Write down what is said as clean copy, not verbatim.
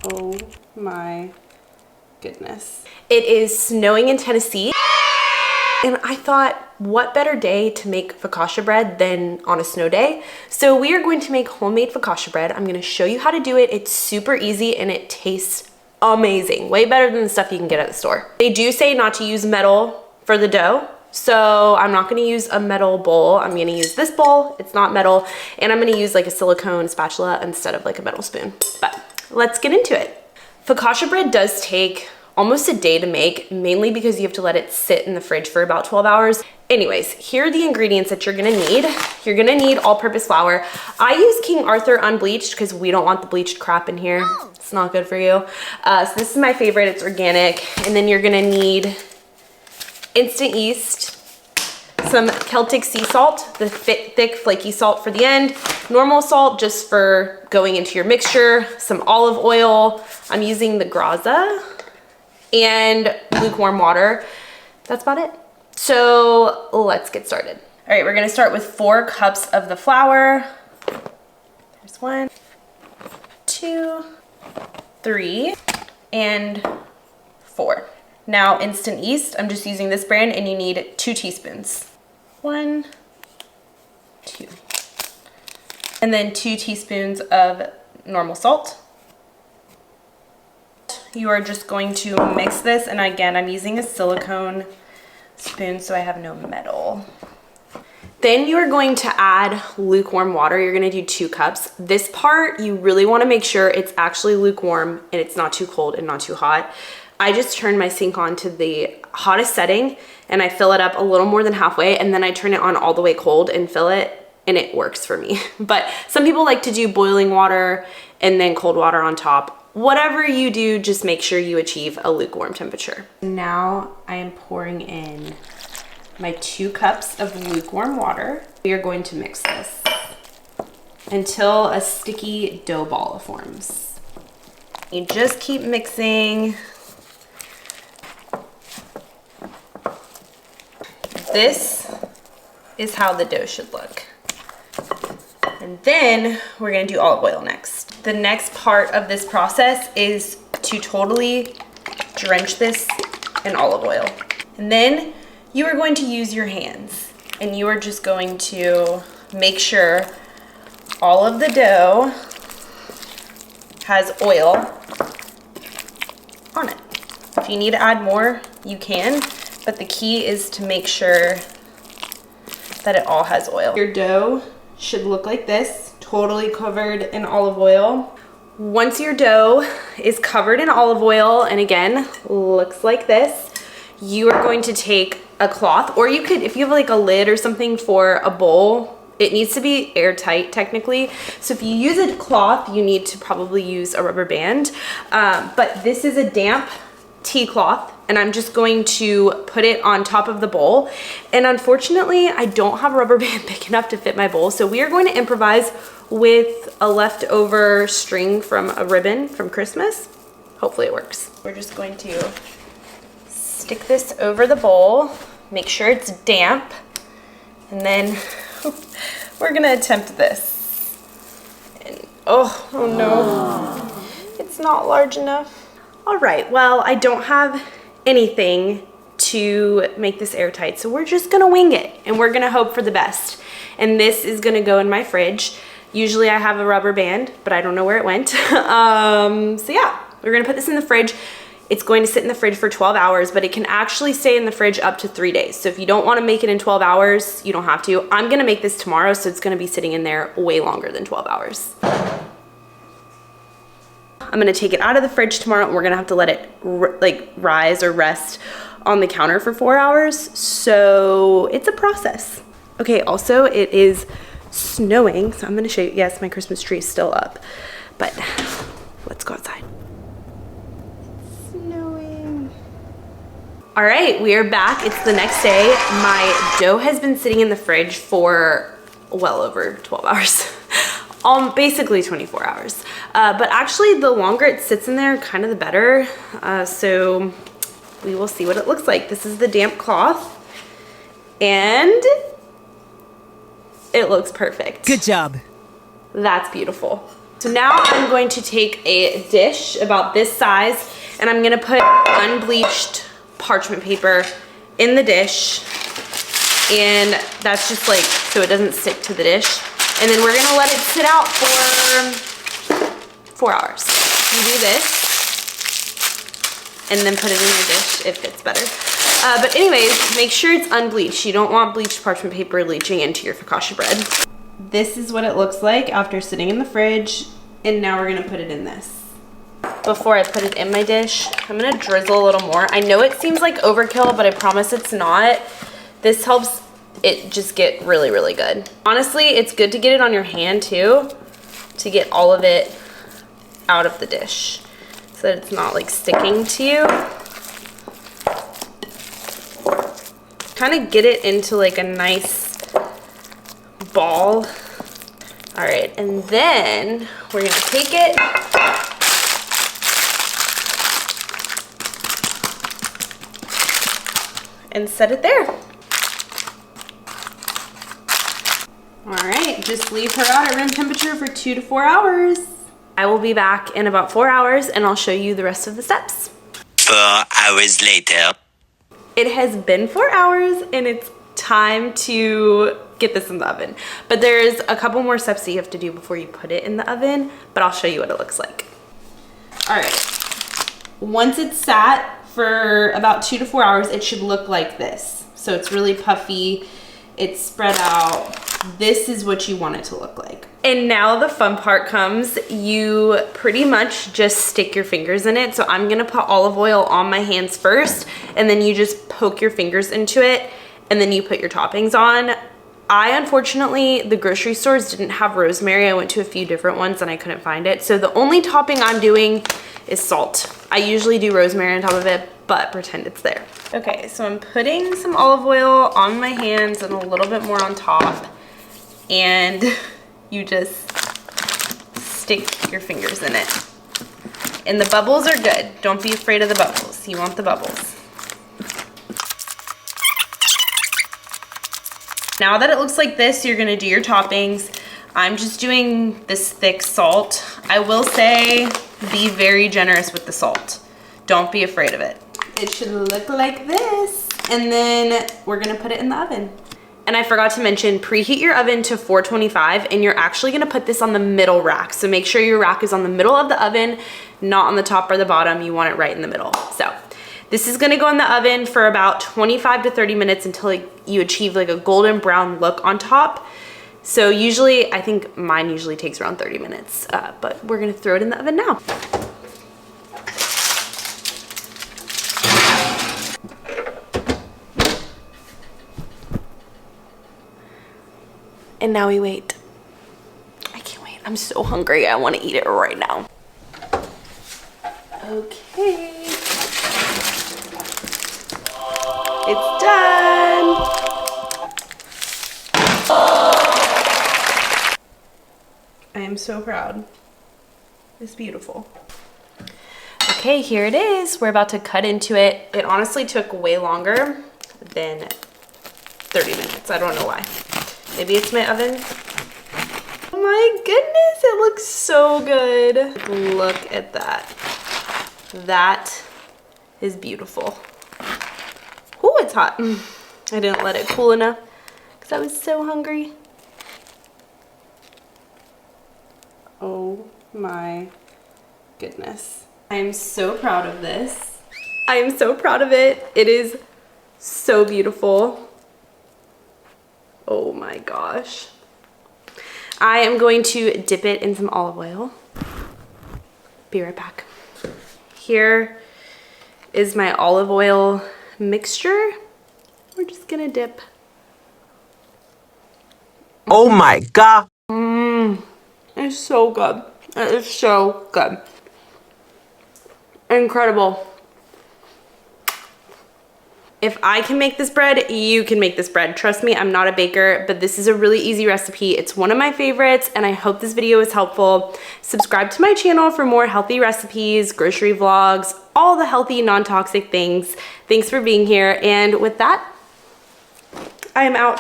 Oh my goodness. It is snowing in Tennessee. And I thought, what better day to make focaccia bread than on a snow day? So we are going to make homemade focaccia bread. I'm gonna show you how to do it. It's super easy and it tastes amazing. Way better than the stuff you can get at the store. They do say not to use metal for the dough. So I'm not gonna use a metal bowl. I'm gonna use this bowl, it's not metal. And I'm gonna use like a silicone spatula instead of like a metal spoon. But let's get into it. Focaccia bread does take almost a day to make, mainly because you have to let it sit in the fridge for about 12 hours. Anyways, here are the ingredients that you're gonna need. You're gonna need all-purpose flour. I use King Arthur unbleached because we don't want the bleached crap in here. It's not good for you. So this is my favorite, it's organic. And then you're gonna need instant yeast, some Celtic sea salt, the thick flaky salt for the end, normal salt just for going into your mixture, some olive oil. I'm using the Graza, and lukewarm water. That's about it. So let's get started. All right, we're gonna start with 4 cups of the flour. There's 1, 2, 3, and 4. Now instant yeast, I'm just using this brand and you need 2 teaspoons. 1, 2. And then 2 teaspoons of normal salt. You are just going to mix this, and again, I'm using a silicone spoon so I have no metal. Then you are going to add lukewarm water. You're gonna do 2 cups. This part, you really wanna make sure it's actually lukewarm and it's not too cold and not too hot. I just turn my sink on to the hottest setting and I fill it up a little more than halfway, and then I turn it on all the way cold and fill it, and it works for me. But some people like to do boiling water and then cold water on top. Whatever you do, just make sure you achieve a lukewarm temperature. Now I am pouring in my 2 cups of lukewarm water. We are going to mix this until a sticky dough ball forms. You just keep mixing. This is how the dough should look. And then we're gonna do olive oil next. The next part of this process is to totally drench this in olive oil. And then you are going to use your hands and you are just going to make sure all of the dough has oil on it. If you need to add more, you can, but the key is to make sure that it all has oil. Your dough should look like this, totally covered in olive oil. Once your dough is covered in olive oil, and again, looks like this, you are going to take a cloth, or you could, if you have like a lid or something for a bowl, it needs to be airtight technically. So if you use a cloth, you need to probably use a rubber band. But this is a damp tea cloth, and I'm just going to put it on top of the bowl. And unfortunately, I don't have a rubber band big enough to fit my bowl. So we are going to improvise with a leftover string from a ribbon from Christmas. Hopefully it works. We're just going to stick this over the bowl, make sure it's damp, and then we're gonna attempt this. And oh no, it's not large enough. All right, well, I don't have anything to make this airtight, so we're just gonna wing it and we're gonna hope for the best. And this is gonna go in my fridge. Usually I have a rubber band, but I don't know where it went. So yeah, we're gonna put this in the fridge. It's going to sit in the fridge for 12 hours, but it can actually stay in the fridge up to 3 days. So if you don't wanna make it in 12 hours, you don't have to. I'm gonna make this tomorrow, so it's gonna be sitting in there way longer than 12 hours. I'm gonna take it out of the fridge tomorrow, and we're gonna have to let it rise or rest on the counter for 4 hours. So it's a process. Okay, also it is snowing, so I'm gonna show you. Yes, my Christmas tree is still up, but let's go outside. It's snowing. All right, we are back. It's the next day. My dough has been sitting in the fridge for well over 12 hours. Basically 24 hours. But actually the longer it sits in there, kind of the better. So we will see what it looks like. This is the damp cloth and it looks perfect. Good job. That's beautiful. So now I'm going to take a dish about this size and I'm gonna put unbleached parchment paper in the dish. And that's just like, so it doesn't stick to the dish. And then we're gonna let it sit out for 4 hours. You do this, and then put it in your dish if it's better. But anyways, make sure it's unbleached. You don't want bleached parchment paper leaching into your focaccia bread. This is what it looks like after sitting in the fridge, and now we're gonna put it in this. Before I put it in my dish, I'm gonna drizzle a little more. I know it seems like overkill, but I promise it's not. This helps it just get really, really good. Honestly, it's good to get it on your hand too, to get all of it out of the dish so that it's not like sticking to you. Kind of get it into like a nice ball. All right, and then we're gonna take it and set it there. All right, just leave her out at room temperature for 2 to 4 hours. I will be back in about 4 hours and I'll show you the rest of the steps. 4 hours later. It has been 4 hours and it's time to get this in the oven. But there's a couple more steps that you have to do before you put it in the oven, but I'll show you what it looks like. All right, once it's sat for about 2 to 4 hours, it should look like this. So it's really puffy, it's spread out. This is what you want it to look like. And now the fun part comes. You pretty much just stick your fingers in it. So I'm gonna put olive oil on my hands first, and then you just poke your fingers into it, and then you put your toppings on. I, unfortunately, the grocery stores didn't have rosemary. I went to a few different ones and I couldn't find it. So the only topping I'm doing is salt. I usually do rosemary on top of it, but pretend it's there. Okay, so I'm putting some olive oil on my hands and a little bit more on top. And you just stick your fingers in it. And the bubbles are good. Don't be afraid of the bubbles. You want the bubbles. Now that it looks like this, you're gonna do your toppings. I'm just doing this thick salt. I will say, be very generous with the salt. Don't be afraid of it. It should look like this. And then we're gonna put it in the oven. And I forgot to mention, preheat your oven to 425, and you're actually gonna put this on the middle rack. So make sure your rack is on the middle of the oven, not on the top or the bottom. You want it right in the middle. So this is gonna go in the oven for about 25 to 30 minutes until you achieve like a golden brown look on top. So usually, I think mine usually takes around 30 minutes, but we're gonna throw it in the oven now. And now we wait. I can't wait. I'm so hungry. I want to eat it right now. Okay. It's done. I am so proud. It's beautiful. Okay, here it is. We're about to cut into it. It honestly took way longer than 30 minutes. I don't know why. Maybe it's my oven. Oh my goodness, it looks so good. Look at that. That is beautiful. Oh, it's hot. I didn't let it cool enough because I was so hungry. Oh my goodness. I am so proud of this. I am so proud of it. It is so beautiful. Oh my gosh. I am going to dip it in some olive oil. Be right back. Here is my olive oil mixture. We're just gonna dip. Oh my god. It's so good. It is so good. Incredible. If I can make this bread, you can make this bread. Trust me, I'm not a baker, but this is a really easy recipe. It's one of my favorites, and I hope this video was helpful. Subscribe to my channel for more healthy recipes, grocery vlogs, all the healthy, non-toxic things. Thanks for being here, and with that, I am out.